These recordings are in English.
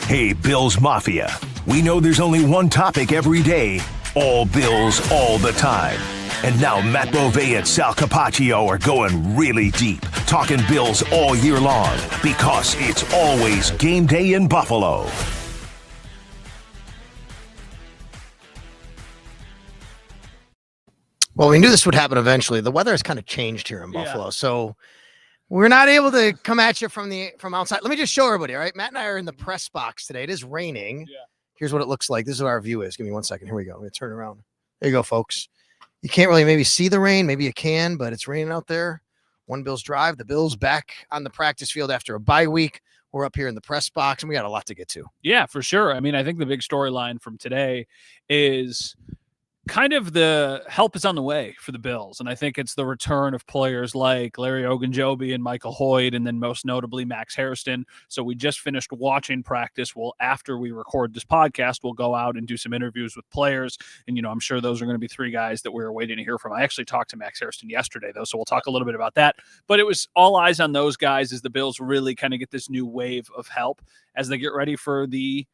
Hey, Bills Mafia. We know there's only one topic every day. All Bills, all the time. And now Matt Beauvais and Sal Capaccio are going really deep, talking Bills all year long, because it's always game day in Buffalo. Well, we knew this would happen eventually. The weather has kind of changed here in Buffalo, so we're not able to come at you from outside. Let me just show everybody, all right? Matt and I are in the press box today. It is raining. Yeah. Here's what it looks like. This is what our view is. Give me 1 second. Here we go. Let me turn around. There you go, folks. You can't really maybe see the rain. Maybe you can, but it's raining out there. One Bills drive. The Bills back on the practice field after a bye week. We're up here in the press box, and we got a lot to get to. Yeah, for sure. I mean, I think the big storyline from today is kind of the help is on the way for the Bills. And I think it's the return of players like Larry Ogunjobi and Michael Hoecht, and then most notably Max Hairston. So we just finished watching practice. Well, after we record this podcast, we'll go out and do some interviews with players. And, I'm sure those are going to be three guys that we're waiting to hear from. I actually talked to Max Hairston yesterday, though, so we'll talk a little bit about that. But it was all eyes on those guys as the Bills really kind of get this new wave of help as they get ready for the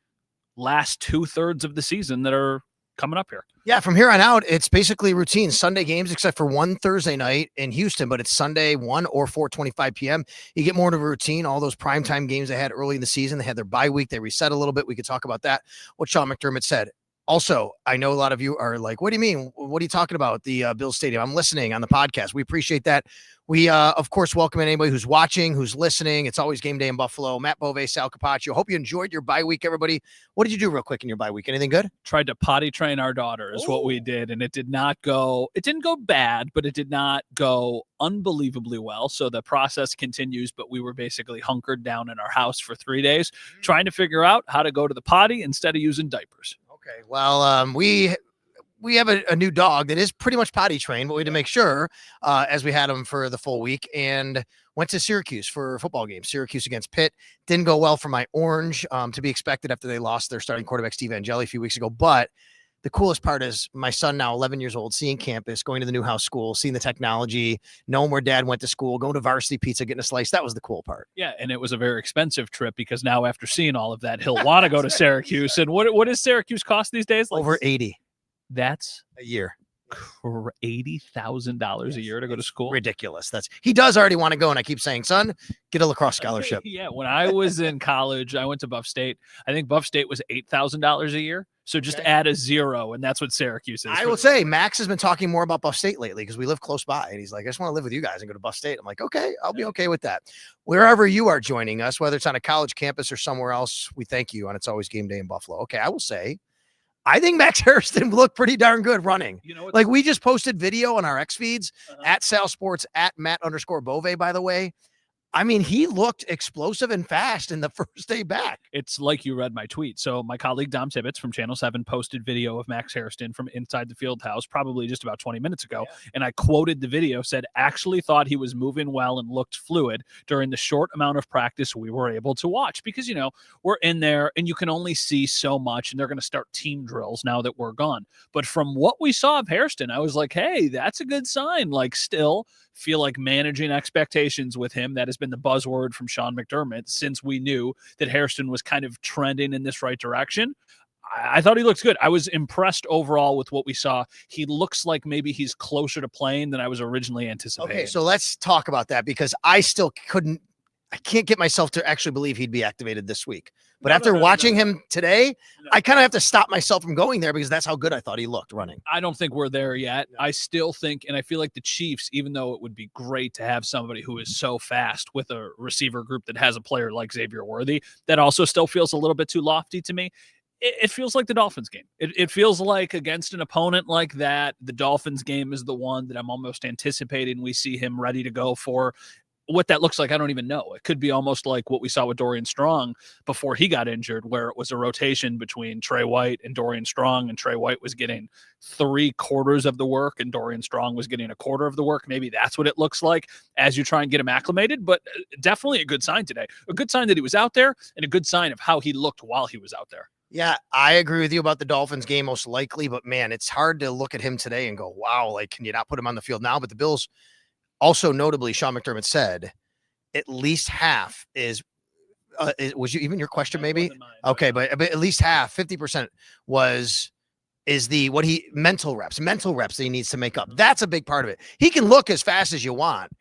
last 2/3 of the season that are coming up here. Yeah, from here on out, it's basically routine Sunday games, except for one Thursday night in Houston, but it's Sunday 1 or 4:25 p.m. You get more of a routine. All those primetime games they had early in the season, they had their bye week. They reset a little bit. We could talk about that, what Sean McDermott said. Also, I know a lot of you are like, what do you mean? What are you talking about? The Bills Stadium. I'm listening on the podcast. We appreciate that. We, of course, welcome anybody who's watching, who's listening. It's always game day in Buffalo. Matt Beauvais, Sal Capaccio. Hope you enjoyed your bye week, everybody. What did you do real quick in your bye week? Anything good? Tried to potty train our daughter is what we did, and it didn't go bad, but it did not go unbelievably well. So the process continues, but we were basically hunkered down in our house for 3 days trying to figure out how to go to the potty instead of using diapers. Okay, well, we have a new dog that is pretty much potty trained, but we had to make sure as we had him for the full week, and went to Syracuse for a football game. Syracuse against Pitt. Didn't go well for my Orange, to be expected after they lost their starting quarterback, Steve Angeli, a few weeks ago. But the coolest part is my son, now 11 years old, seeing campus, going to the Newhouse school, seeing the technology, knowing where dad went to school, going to Varsity Pizza, getting a slice. That was the cool part. Yeah, and it was a very expensive trip because now after seeing all of that, he'll want to go to Syracuse. And what does Syracuse cost these days? Like over 80. That's a year. $80,000 a year to go to school. Ridiculous. He does already want to go, and I keep saying, son, get a lacrosse scholarship. Yeah, when I was in college, I went to Buff State. I think Buff State was $8,000 a year. So just add a zero, and that's what Syracuse is. I will say Max has been talking more about Buff State lately because we live close by, and he's like, I just want to live with you guys and go to Buff State. I'm like, okay, I'll be okay with that. Wherever you are joining us, whether it's on a college campus or somewhere else, we thank you, and it's always game day in Buffalo. Okay, I will say, I think Max Hairston looked pretty darn good running. Like we just posted video on our X feeds at Sal Sports, at Matt_Beauvais, by the way. I mean, he looked explosive and fast in the first day back. It's like you read my tweet. So my colleague Dom Tibbetts from Channel 7 posted video of Max Hairston from inside the field house probably just about 20 minutes ago. Yeah. And I quoted the video, said, actually thought he was moving well and looked fluid during the short amount of practice we were able to watch. Because, we're in there and you can only see so much, and they're going to start team drills now that we're gone. But from what we saw of Hairston, I was like, hey, that's a good sign. Like, still feel like managing expectations with him. That has been the buzzword from Sean McDermott since we knew that Hairston was kind of trending in this right direction. I thought he looked good. I was impressed overall with what we saw. He looks like maybe he's closer to playing than I was originally anticipating. Okay, so let's talk about that because I can't get myself to actually believe he'd be activated this week. But after watching him today, I kind of have to stop myself from going there because that's how good I thought he looked running. I don't think we're there yet. I still think, and I feel like the Chiefs, even though it would be great to have somebody who is so fast with a receiver group that has a player like Xavier Worthy, that also still feels a little bit too lofty to me. It feels like the Dolphins game. It feels like against an opponent like that, the Dolphins game is the one that I'm almost anticipating we see him ready to go for. What that looks like, I don't even know. It could be almost like what we saw with Dorian Strong before he got injured, where it was a rotation between Trey White and Dorian Strong, and Trey White was getting 3/4 of the work and Dorian Strong was getting 1/4 of the work. Maybe that's what it looks like as you try and get him acclimated, but definitely a good sign today. A good sign that he was out there and a good sign of how he looked while he was out there. Yeah, I agree with you about the Dolphins game most likely, but man, it's hard to look at him today and go, wow, like, can you not put him on the field now? But the Bills, also notably, Sean McDermott said, at least half is was you even your question No, it maybe? wasn't mine, but Okay, no. but at least half, 50% is the what he mental reps that he needs to make up. That's a big part of it. He can look as fast as you want.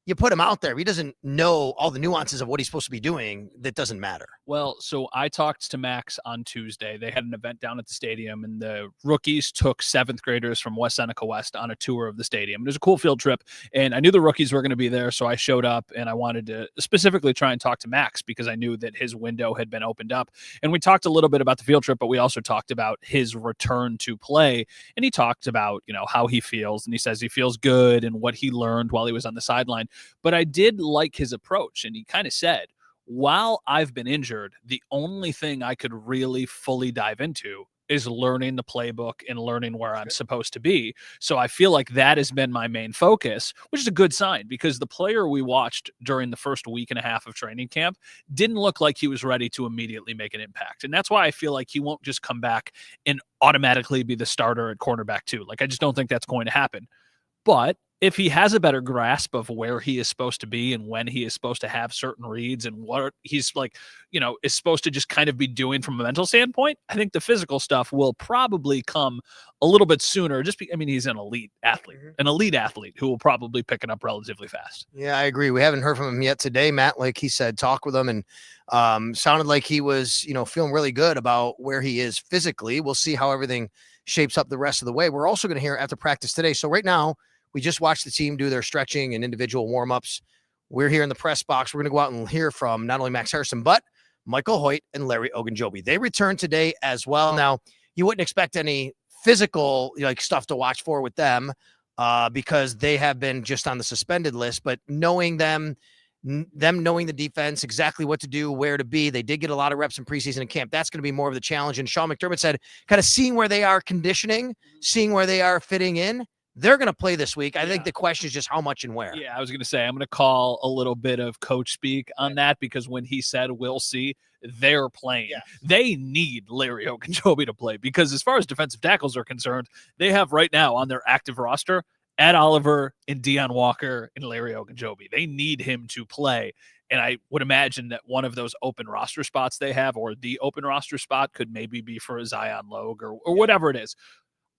You put him out there, if he doesn't know all the nuances of what he's supposed to be doing, that doesn't matter. Well, so I talked to Max on Tuesday. They had an event down at the stadium, and the rookies took 7th graders from West Seneca West on a tour of the stadium. It was a cool field trip, and I knew the rookies were going to be there, so I showed up, and I wanted to specifically try and talk to Max because I knew that his window had been opened up. And we talked a little bit about the field trip, but we also talked about his return to play, and he talked about, how he feels, and he says he feels good and what he learned while he was on the sideline. But I did like his approach, and he kind of said, while I've been injured, the only thing I could really fully dive into is learning the playbook and learning where I'm supposed to be. So I feel like that has been my main focus, which is a good sign because the player we watched during the first week and a half of training camp didn't look like he was ready to immediately make an impact. And that's why I feel like he won't just come back and automatically be the starter at cornerback too. Like, I just don't think that's going to happen. But if he has a better grasp of where he is supposed to be and when he is supposed to have certain reads and what he's is supposed to just kind of be doing from a mental standpoint, I think the physical stuff will probably come a little bit sooner. He's an elite athlete who will probably pick it up relatively fast. Yeah, I agree. We haven't heard from him yet today, Matt. Like he said, talk with him and sounded like he was, feeling really good about where he is physically. We'll see how everything shapes up the rest of the way. We're also going to hear after practice today. So right now, we just watched the team do their stretching and individual warm-ups. We're here in the press box. We're going to go out and hear from not only Max Hairston, but Michael Hoecht and Larry Ogunjobi. They return today as well. Now, you wouldn't expect any physical stuff to watch for with them because they have been just on the suspended list, but knowing them knowing the defense, exactly what to do, where to be. They did get a lot of reps in preseason and camp. That's going to be more of the challenge. And Sean McDermott said kind of seeing where they are conditioning, seeing where they are fitting in. They're going to play this week. I think the question is just how much and where. Yeah, I was going to say, I'm going to call a little bit of coach speak on that because when he said, we'll see, they're playing. Yes. They need Larry Ogunjobi to play because as far as defensive tackles are concerned, they have right now on their active roster, Ed Oliver and Deion Walker and Larry Ogunjobi. They need him to play. And I would imagine that one of those open roster spots they have or the open roster spot could maybe be for a Zion Logue or whatever it is.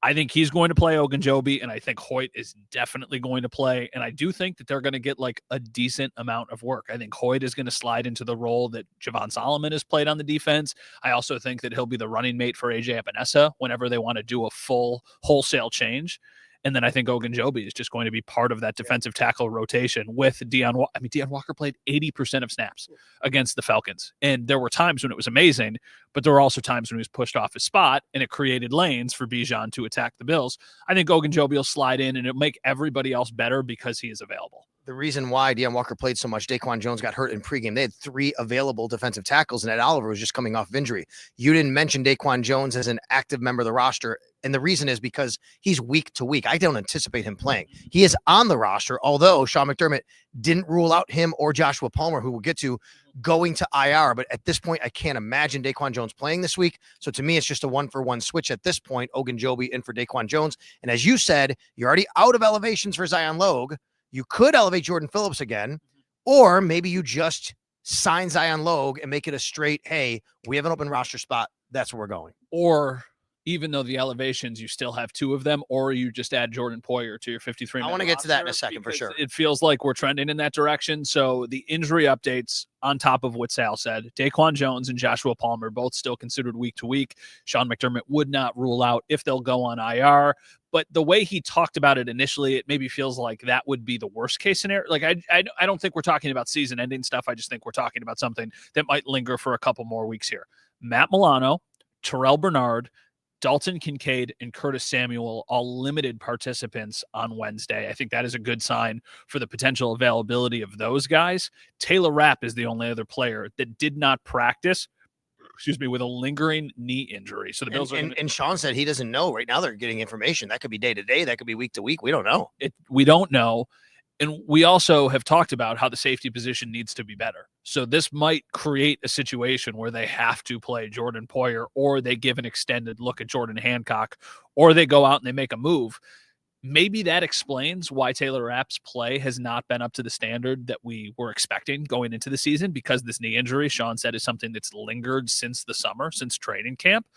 I think he's going to play Ogunjobi, and I think Hoecht is definitely going to play. And I do think that they're going to get like a decent amount of work. I think Hoecht is going to slide into the role that Javon Solomon has played on the defense. I also think that he'll be the running mate for AJ Epinesa whenever they want to do a full wholesale change. And then I think Ogunjobi is just going to be part of that defensive tackle rotation with Deion. Deion Walker played 80% of snaps against the Falcons. And there were times when it was amazing, but there were also times when he was pushed off his spot and it created lanes for Bijan to attack the Bills. I think Ogunjobi will slide in and it'll make everybody else better because he is available. The reason why Deion Walker played so much, DaQuan Jones got hurt in pregame. They had 3 available defensive tackles, and Ed Oliver was just coming off of injury. You didn't mention DaQuan Jones as an active member of the roster, and the reason is because he's week to week. I don't anticipate him playing. He is on the roster, although Sean McDermott didn't rule out him or Joshua Palmer, who we'll get to, going to IR. But at this point, I can't imagine DaQuan Jones playing this week. So to me, it's just a 1-for-1 switch at this point. Ogunjobi in for DaQuan Jones. And as you said, you're already out of elevations for Zion Logue. You could elevate Jordan Phillips again, or maybe you just sign Zion Logue and make it a straight, hey, we have an open roster spot. That's where we're going. Or even though the elevations, you still have 2 of them, or you just add Jordan Poyer to your 53. I want to get to that in a second for sure. It feels like we're trending in that direction. So the injury updates on top of what Sal said, DaQuan Jones and Joshua Palmer both still considered week to week. Sean McDermott would not rule out if they'll go on IR. But the way he talked about it initially, it maybe feels like that would be the worst case scenario. Like I don't think we're talking about season ending stuff. I just think we're talking about something that might linger for a couple more weeks here. Matt Milano, Terrell Bernard, Dalton Kincaid, and Curtis Samuel, all limited participants on Wednesday. I think that is a good sign for the potential availability of those guys. Taylor Rapp is the only other player that did not practice, with a lingering knee injury. So the Bills and Sean said he doesn't know. Right now they're getting information. That could be day to day. That could be week to week. We don't know. We don't know. And we also have talked about how the safety position needs to be better. So this might create a situation where they have to play Jordan Poyer, or they give an extended look at Jordan Hancock, or they go out and they make a move. Maybe that explains why Taylor Rapp's play has not been up to the standard that we were expecting going into the season, because this knee injury, Sean said, is something that's lingered since the summer, since training camp.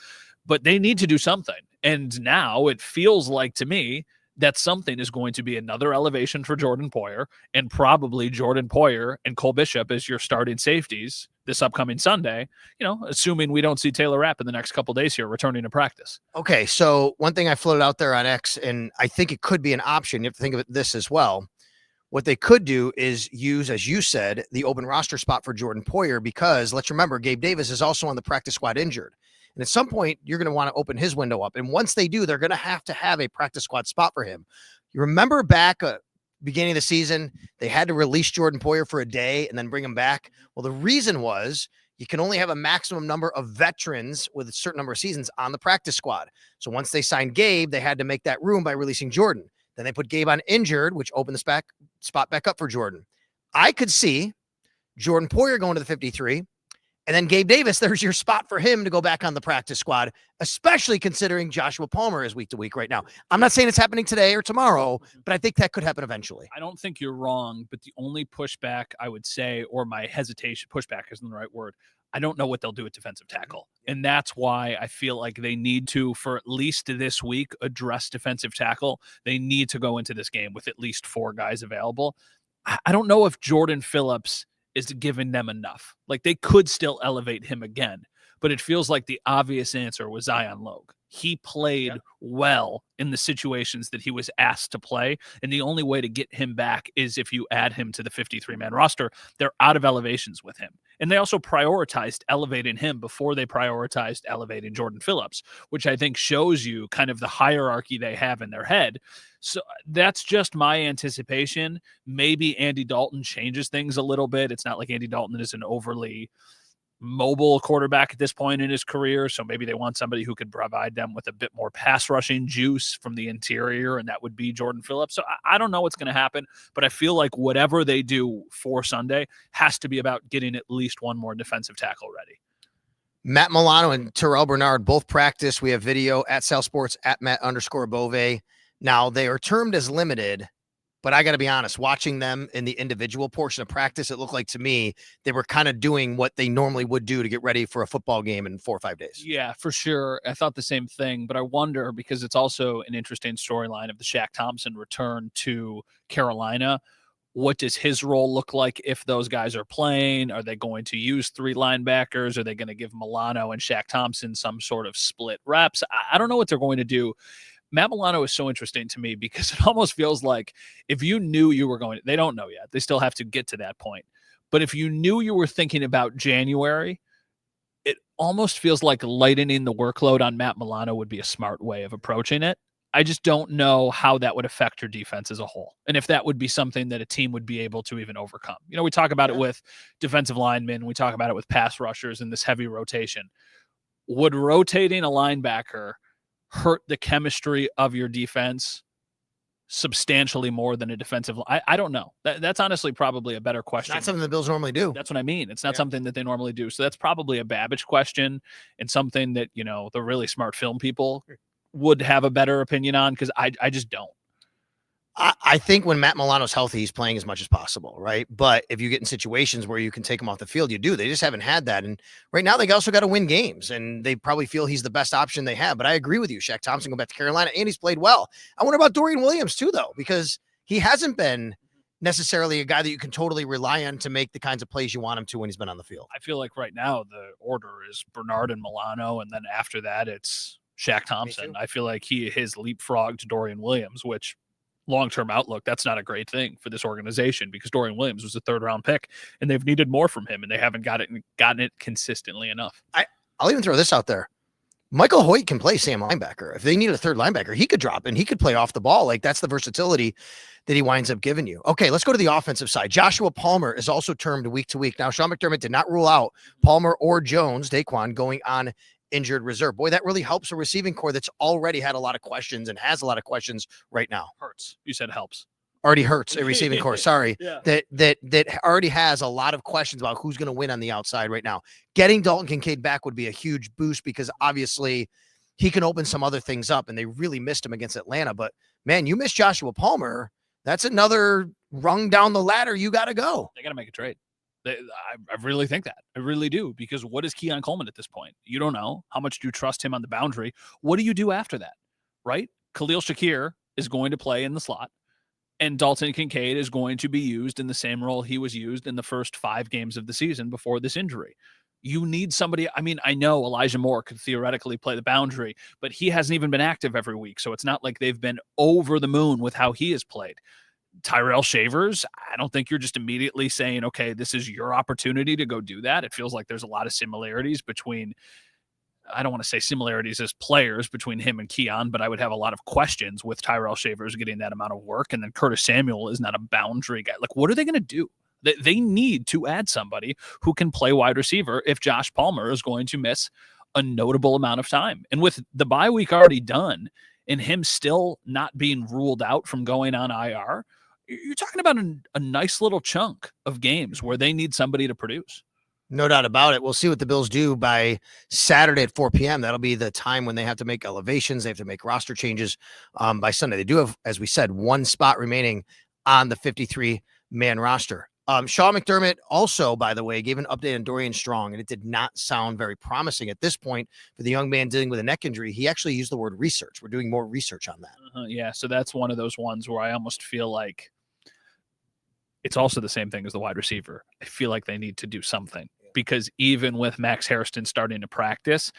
But they need to do something. And now it feels like to me that something is going to be another elevation for Jordan Poyer, and probably Jordan Poyer and Cole Bishop as your starting safeties this upcoming Sunday, assuming we don't see Taylor Rapp in the next couple of days here returning to practice. Okay, so one thing I floated out there on X, and I think it could be an option. You have to think of this as well. What they could do is use, as you said, the open roster spot for Jordan Poyer, because let's remember, Gabe Davis is also on the practice squad injured. And at some point, you're going to want to open his window up. And once they do, they're going to have a practice squad spot for him. You remember back beginning of the season, they had to release Jordan Poyer for a day and then bring him back. Well, the reason was you can only have a maximum number of veterans with a certain number of seasons on the practice squad. So once they signed Gabe, they had to make that room by releasing Jordan. Then they put Gabe on injured, which opened the spot back up for Jordan. I could see Jordan Poyer going to the 53. And then Gabe Davis, there's your spot for him to go back on the practice squad, especially considering Joshua Palmer is week to week right now. I'm not saying it's happening today or tomorrow, but I think that could happen eventually. I don't think you're wrong, but the only pushback I would say, or my hesitation, pushback isn't the right word, I don't know what they'll do at defensive tackle. And that's why I feel like they need to, for at least this week, address defensive tackle. They need to go into this game with at least 4 guys available. I don't know if Jordan Phillips is giving them enough. Like, they could still elevate him again, but it feels like the obvious answer was Zion Logue. He played well in the situations that he was asked to play, and the only way to get him back is if you add him to the 53-man roster. They're out of elevations with him. And they also prioritized elevating him before they prioritized elevating Jordan Phillips, which I think shows you kind of the hierarchy they have in their head. So that's just my anticipation. Maybe Andy Dalton changes things a little bit. It's not like Andy Dalton is an overly mobile quarterback at this point in his career, so maybe they want somebody who could provide them with a bit more pass rushing juice from the interior, and that would be Jordan Phillips. So I don't know what's going to happen, but I feel like whatever they do for Sunday has to be about getting at least one more defensive tackle ready. Matt Milano and Terrell Bernard both practice. We have video at Sal Sports at Matt_Bove. Now, they are termed as limited, but I got to be honest, watching them in the individual portion of practice, it looked like to me they were kind of doing what they normally would do to get ready for a football game in 4 or 5 days. Yeah, for sure. I thought the same thing, but I wonder, because it's also an interesting storyline of the Shaq Thompson return to Carolina. What does his role look like if those guys are playing? Are they going to use 3 linebackers? Are they going to give Milano and Shaq Thompson some sort of split reps? I don't know what they're going to do. Matt Milano is so interesting to me because it almost feels like if you knew you were going, they don't know yet. They still have to get to that point. But if you knew you were thinking about January, it almost feels like lightening the workload on Matt Milano would be a smart way of approaching it. I just don't know how that would affect your defense as a whole. And if that would be something that a team would be able to even overcome. We talk about it with defensive linemen. We talk about it with pass rushers in this heavy rotation. Would rotating a linebacker hurt the chemistry of your defense substantially more than a defensive line? I don't know. That's honestly probably a better question. It's not something the Bills normally do. That's what I mean. It's not something that they normally do. So that's probably a Babbage question, and something that, the really smart film people would have a better opinion on, because I just don't. I think when Matt Milano's healthy, he's playing as much as possible, right? But if you get in situations where you can take him off the field, you do. They just haven't had that. And right now, they also got to win games, and they probably feel he's the best option they have. But I agree with you. Shaq Thompson go back to Carolina, and he's played well. I wonder about Dorian Williams, too, though, because he hasn't been necessarily a guy that you can totally rely on to make the kinds of plays you want him to when he's been on the field. I feel like right now the order is Bernard and Milano, and then after that, it's Shaq Thompson. I feel like his leapfrog to Dorian Williams, which long-term outlook, that's not a great thing for this organization, because Dorian Williams was a 3rd-round pick, and they've needed more from him, and they haven't gotten it consistently enough. I'll even throw this out there. Michael Hoecht can play Sam linebacker. If they need a 3rd linebacker, he could drop and he could play off the ball. Like, that's the versatility that he winds up giving you. Okay, let's go to the offensive side. Joshua Palmer is also termed week to week. Now, Sean McDermott did not rule out Palmer or Jones, DaQuan, going on injured reserve. Boy, that really helps a receiving core that's already had a lot of questions and has a lot of questions right now. Hurts. You said helps. Already hurts a receiving core. Sorry. Yeah. That already has a lot of questions about who's going to win on the outside right now. Getting Dalton Kincaid back would be a huge boost, because obviously he can open some other things up, and they really missed him against Atlanta. But man, you miss Joshua Palmer. That's another rung down the ladder. You got to go. They got to make a trade. I really think that. I really do. Because what is Keon Coleman at this point? You don't know. How much do you trust him on the boundary? What do you do after that? Right? Khalil Shakir is going to play in the slot. And Dalton Kincaid is going to be used in the same role he was used in the first 5 games of the season before this injury. You need somebody. I mean, I know Elijah Moore could theoretically play the boundary, but he hasn't even been active every week. So it's not like they've been over the moon with how he has played. Tyrell Shavers, I don't think you're just immediately saying, okay, this is your opportunity to go do that. It feels like there's a lot of similarities between, I don't want to say similarities as players between him and Keon, but I would have a lot of questions with Tyrell Shavers getting that amount of work. And then Curtis Samuel is not a boundary guy. Like, what are they going to do? They need to add somebody who can play wide receiver if Josh Palmer is going to miss a notable amount of time. And with the bye week already done and him still not being ruled out from going on IR, you're talking about a nice little chunk of games where they need somebody to produce. No doubt about it. We'll see what the Bills do by Saturday at 4 p.m. That'll be the time when they have to make elevations. They have to make roster changes by Sunday. They do have, as we said, 1 spot remaining on the 53-man roster. Sean McDermott also, by the way, gave an update on Dorian Strong, and it did not sound very promising at this point for the young man dealing with a neck injury. He actually used the word research. We're doing more research on that. Yeah, so that's one of those ones where I almost feel like it's also the same thing as the wide receiver. I feel like they need to do something because even with Max Hairston starting to practice,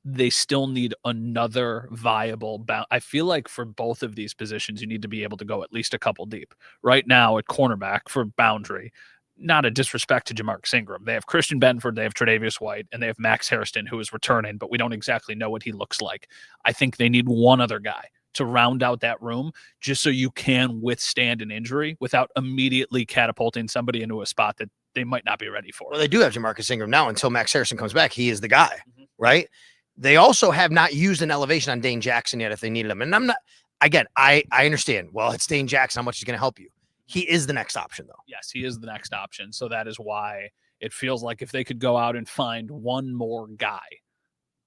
they still need another viable I feel like for both of these positions, you need to be able to go at least a couple deep. Right now at cornerback for boundary, not a disrespect to Jamarcus Ingram. They have Christian Benford, they have Tre'Davious White, and they have Max Hairston, who is returning, but we don't exactly know what he looks like. I think they need one other guy to round out that room just so you can withstand an injury without immediately catapulting somebody into a spot that they might not be ready for. Well, they do have Jamarcus Ingram now until Max Hairston comes back. He is the guy, right? They also have not used an elevation on Dane Jackson yet if they needed him. And I'm not, again, I understand. Well, it's Dane Jackson. How much is going to help you? He is the next option, though. Yes, he is the next option. So that is why it feels like if they could go out and find one more guy,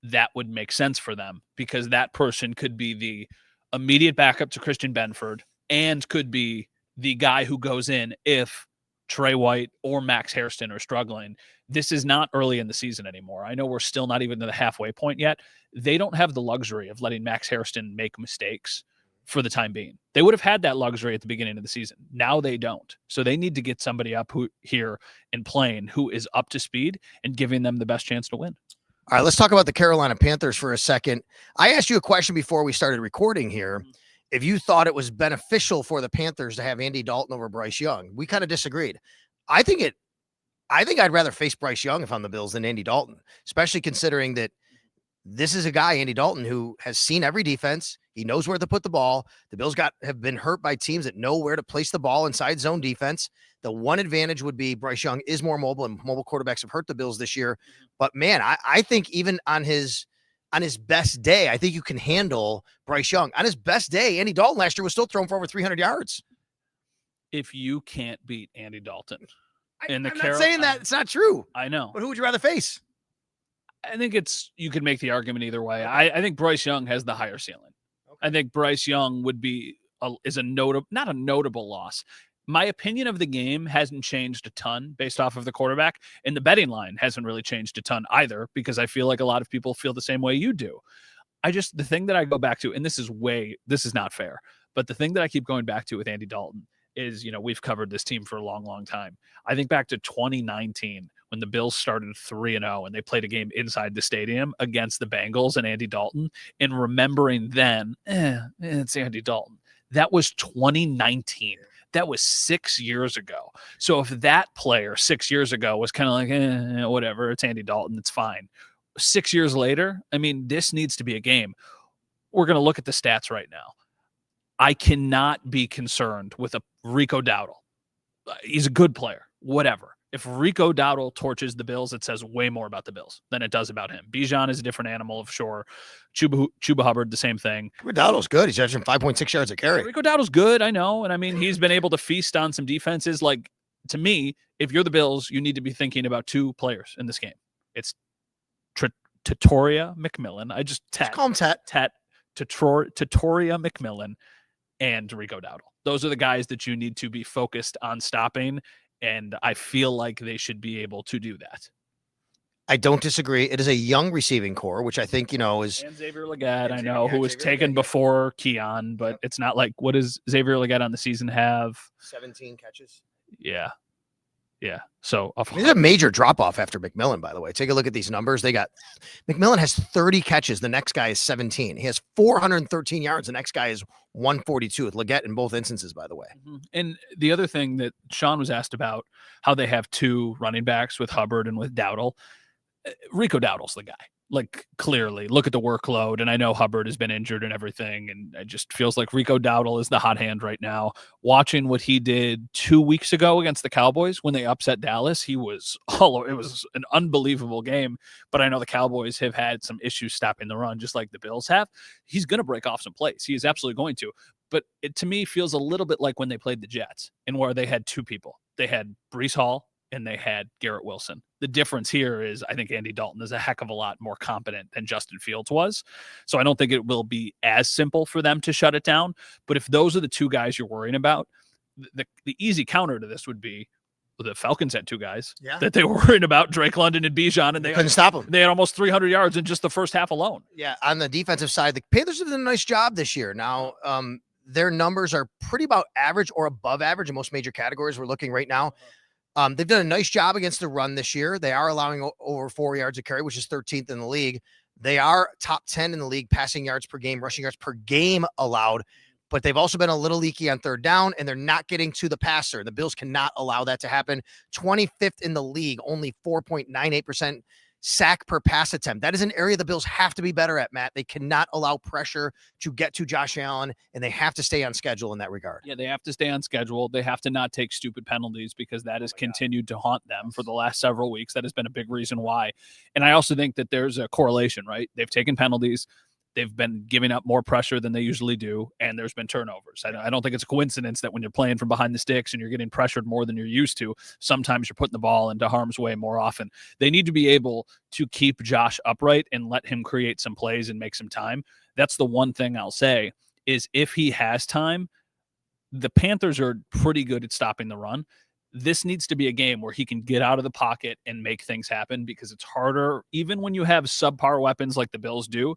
that would make sense for them because that person could be the immediate backup to Christian Benford and could be the guy who goes in if Trey White or Max Hairston are struggling. This is not early in the season anymore. I know we're still not even to the halfway point yet. They don't have the luxury of letting Max Hairston make mistakes for the time being. They would have had that luxury at the beginning of the season. Now they don't. So they need to get somebody up here and playing who is up to speed and giving them the best chance to win. All right, let's talk about the Carolina Panthers for a second. I asked you a question before we started recording here. If you thought it was beneficial for the Panthers to have Andy Dalton over Bryce Young. We kind of disagreed. I think I'd rather face Bryce Young if I'm the Bills than Andy Dalton, especially considering that this is a guy, Andy Dalton, who has seen every defense. He knows where to put the ball. The Bills have been hurt by teams that know where to place the ball inside zone defense. The one advantage would be Bryce Young is more mobile, and mobile quarterbacks have hurt the Bills this year. But man, I think even on his best day, I think you can handle Bryce Young. On his best day, Andy Dalton last year was still throwing for over 300 yards. If you can't beat Andy Dalton, I'm not saying that it's not true. I know, but who would you rather face? I think you could make the argument either way. Okay. I think Bryce Young has the higher ceiling. Okay. I think Bryce Young would be not a notable loss. My opinion of the game hasn't changed a ton based off of the quarterback, and the betting line hasn't really changed a ton either because I feel like a lot of people feel the same way you do. The thing that I go back to, and this is not fair, but the thing that I keep going back to with Andy Dalton is, we've covered this team for a long, long time. I think back to 2019 when the Bills started 3-0 and they played a game inside the stadium against the Bengals and Andy Dalton, and remembering then, it's Andy Dalton. That was 2019. That was 6 years ago. So if that player 6 years ago was kind of like, whatever, it's Andy Dalton, it's fine. 6 years later, I mean, this needs to be a game. We're going to look at the stats right now. I cannot be concerned with a Rico Dowdle. He's a good player, whatever. If Rico Dowdle torches the Bills, it says way more about the Bills than it does about him. Bijan is a different animal, sure. Chuba Hubbard, the same thing. Rico Dowdle's good. He's averaging 5.6 yards a carry. Rico Dowdle's good, I know. And I mean, he's been able to feast on some defenses. Like, to me, if you're the Bills, you need to be thinking about 2 players in this game. It's Tatoria McMillan. Just call him Tat. Tatoria McMillan and Rico Dowdle. Those are the guys that you need to be focused on stopping, and I feel like they should be able to do that. I don't disagree. It is a young receiving core, which I think, is. And Xavier Legette, I know, who was taken before Keon, but it's not like, what does Xavier Legette on the season have? 17 catches. Yeah. So there's a major drop off after McMillan, by the way. Take a look at these numbers. McMillan has 30 catches. The next guy is 17. He has 413 yards. The next guy is 142 with Legette in both instances, by the way. And the other thing that Sean was asked about, how they have two running backs with Hubbard and with Dowdle. Rico Dowdle's the guy. Like, clearly, look at the workload. And I know Hubbard has been injured and everything. And it just feels like Rico Dowdle is the hot hand right now. Watching what he did 2 weeks ago against the Cowboys when they upset Dallas, it was an unbelievable game. But I know the Cowboys have had some issues stopping the run, just like the Bills have. He's going to break off some plays. He is absolutely going to. But it, to me, feels a little bit like when they played the Jets and where they had two people. They had Breece Hall and they had Garrett Wilson. The difference here is I think Andy Dalton is a heck of a lot more competent than Justin Fields was. So I don't think it will be as simple for them to shut it down. But if those are the two guys you're worrying about, the easy counter to this would be the Falcons had two guys that they were worried about, Drake London and Bijan, and they couldn't stop them. They had almost 300 yards in just the first half alone. Yeah, on the defensive side, the Panthers have done a nice job this year. Now, their numbers are pretty about average or above average in most major categories we're looking right now. They've done a nice job against the run this year. They are allowing over 4 yards a carry, which is 13th in the league. They are top 10 in the league, passing yards per game, rushing yards per game allowed. But they've also been a little leaky on third down, and they're not getting to the passer. The Bills cannot allow that to happen. 25th in the league, only 4.98% sack per pass attempt. That is an area the Bills have to be better at, Matt. They cannot allow pressure to get to Josh Allen, and they have to stay on schedule in that regard. Yeah, they have to stay on schedule. They have to not take stupid penalties because that has continued to haunt them for the last several weeks. That has been a big reason why. And I also think that there's a correlation, right? They've taken penalties. They've been giving up more pressure than they usually do, and there's been turnovers. I don't think it's a coincidence that when you're playing from behind the sticks and you're getting pressured more than you're used to, sometimes you're putting the ball into harm's way more often. They need to be able to keep Josh upright and let him create some plays and make some time. That's the one thing I'll say is if he has time, the Panthers are pretty good at stopping the run. This needs to be a game where he can get out of the pocket and make things happen because it's harder, even when you have subpar weapons like the Bills do.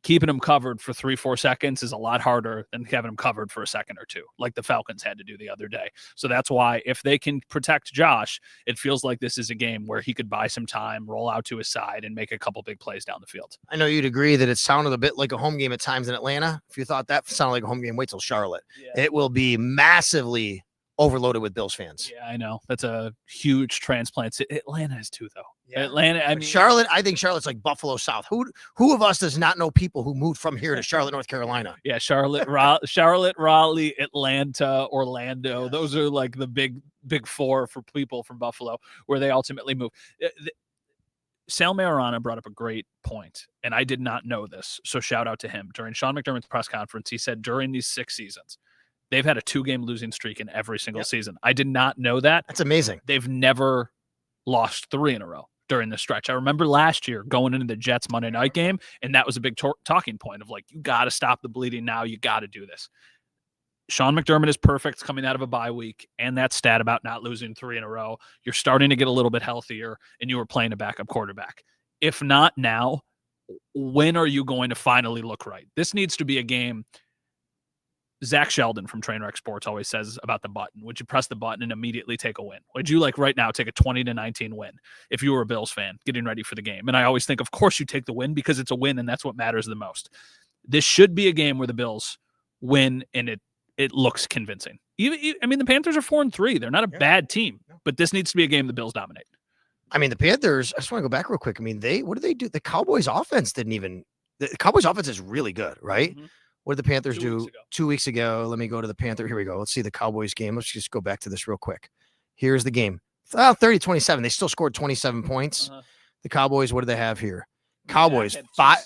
Keeping him covered for 3-4 seconds is a lot harder than having him covered for a second or two, like the Falcons had to do the other day. So that's why if they can protect Josh, it feels like this is a game where he could buy some time, roll out to his side, and make a couple big plays down the field. I know you'd agree that it sounded a bit like a home game at times in Atlanta. If you thought that sounded like a home game, wait till Charlotte. Yeah. It will be massively overloaded with Bills fans. Yeah, I know. That's a huge transplant. Atlanta is too, though. Yeah. Atlanta, I mean, Charlotte, I think Charlotte's like Buffalo South. Who of us does not know people who moved from here to Charlotte, North Carolina? Yeah, Charlotte, Raleigh, Atlanta, Orlando. Yes. Those are like the big four for people from Buffalo where they ultimately move. Sal Mayorana brought up a great point, and I did not know this, so shout out to him. During Sean McDermott's press conference, he said during these 6 seasons, they've had a 2-game losing streak in every single season. I did not know that. That's amazing. They've never lost 3 in a row during the stretch. I remember last year going into the Jets Monday night game, and that was a big talking point of like, you got to stop the bleeding now. You got to do this. Sean McDermott is perfect coming out of a bye week, and that stat about not losing 3 in a row. You're starting to get a little bit healthier, and you were playing a backup quarterback. If not now, when are you going to finally look right? This needs to be a game. Zach Sheldon from Trainwreck Sports always says about the button. Would you press the button and immediately take a win? Would you like right now take a 20-19 win if you were a Bills fan getting ready for the game? And I always think, of course you take the win because it's a win and that's what matters the most. This should be a game where the Bills win and it looks convincing. I mean, the Panthers are 4-3. They're not a bad team, but this needs to be a game the Bills dominate. I mean, the Panthers, I just want to go back real quick. I mean, what did they do? The Cowboys offense the Cowboys offense is really good, right? Mm-hmm. What did the Panthers do 2 weeks ago? Let me go to the Panther. Here we go. Let's see the Cowboys game. Let's just go back to this real quick. Here's the game. 30-27. They still scored 27 points. Uh-huh. The Cowboys, what do they have here? Cowboys, 5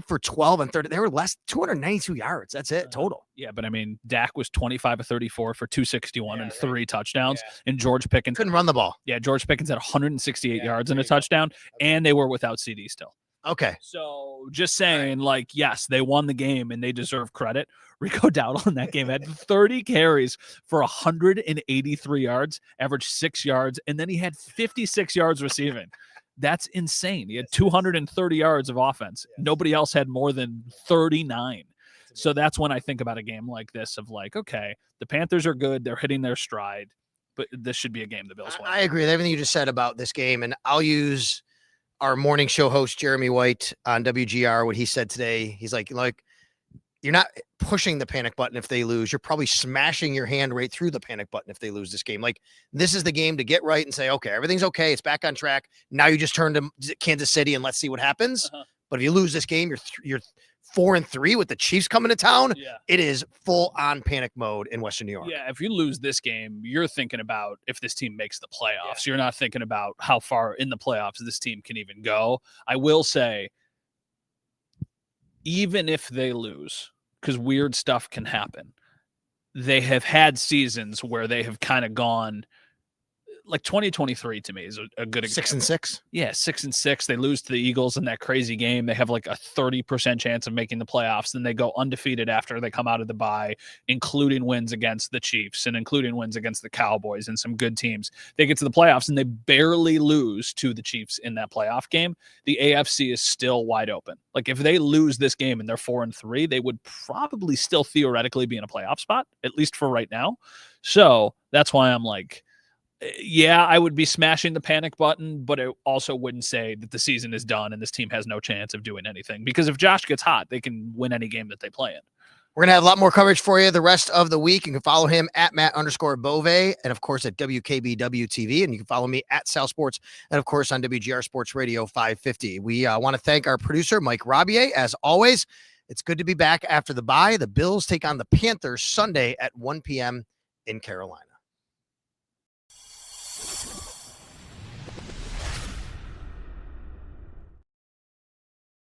for 12 and 30. They were less 292 yards. That's it total. Yeah, but I mean, Dak was 25 of 34 for 261 and 3 touchdowns. Yeah. And George Pickens couldn't run the ball. Yeah, George Pickens had 168 yards and a touchdown, and they were without CD still. Okay. So just saying, like, yes, they won the game and they deserve credit. Rico Dowdle in that game had 30 carries for 183 yards, averaged 6 yards, and then he had 56 yards receiving. That's insane. He had 230 yards of offense. Nobody else had more than 39. So that's when I think about a game like this of like, okay, the Panthers are good. They're hitting their stride, but this should be a game the Bills win. I agree with everything you just said about this game, and I'll use our morning show host, Jeremy White, on WGR, what he said today. He's like, you're not pushing the panic button if they lose. You're probably smashing your hand right through the panic button if they lose this game. Like, this is the game to get right and say, okay, everything's okay. It's back on track. Now you just turn to Kansas City and let's see what happens. But if you lose this game, you're 4-3 with the Chiefs coming to town. Yeah. It is full on panic mode in Western New York. Yeah, if you lose this game, you're thinking about if this team makes the playoffs. You're not thinking about how far in the playoffs this team can even go. I will say, even if they lose, because weird stuff can happen, they have had seasons where they have kind of gone, like 2023 to me is a good example. 6-6. Yeah, 6-6. They lose to the Eagles in that crazy game. They have like a 30% chance of making the playoffs. Then they go undefeated after they come out of the bye, including wins against the Chiefs and including wins against the Cowboys and some good teams. They get to the playoffs and they barely lose to the Chiefs in that playoff game. The AFC is still wide open. Like, if they lose this game and they're 4-3, they would probably still theoretically be in a playoff spot, at least for right now. So that's why I'm like, yeah, I would be smashing the panic button, but I also wouldn't say that the season is done and this team has no chance of doing anything. Because if Josh gets hot, they can win any game that they play in. We're going to have a lot more coverage for you the rest of the week. You can follow him at Matt_Bove and, of course, at WKBW TV. And you can follow me at Sal Sports and, of course, on WGR Sports Radio 550. We want to thank our producer, Mike Rabier, as always. It's good to be back after the bye. The Bills take on the Panthers Sunday at 1 p.m. in Carolina.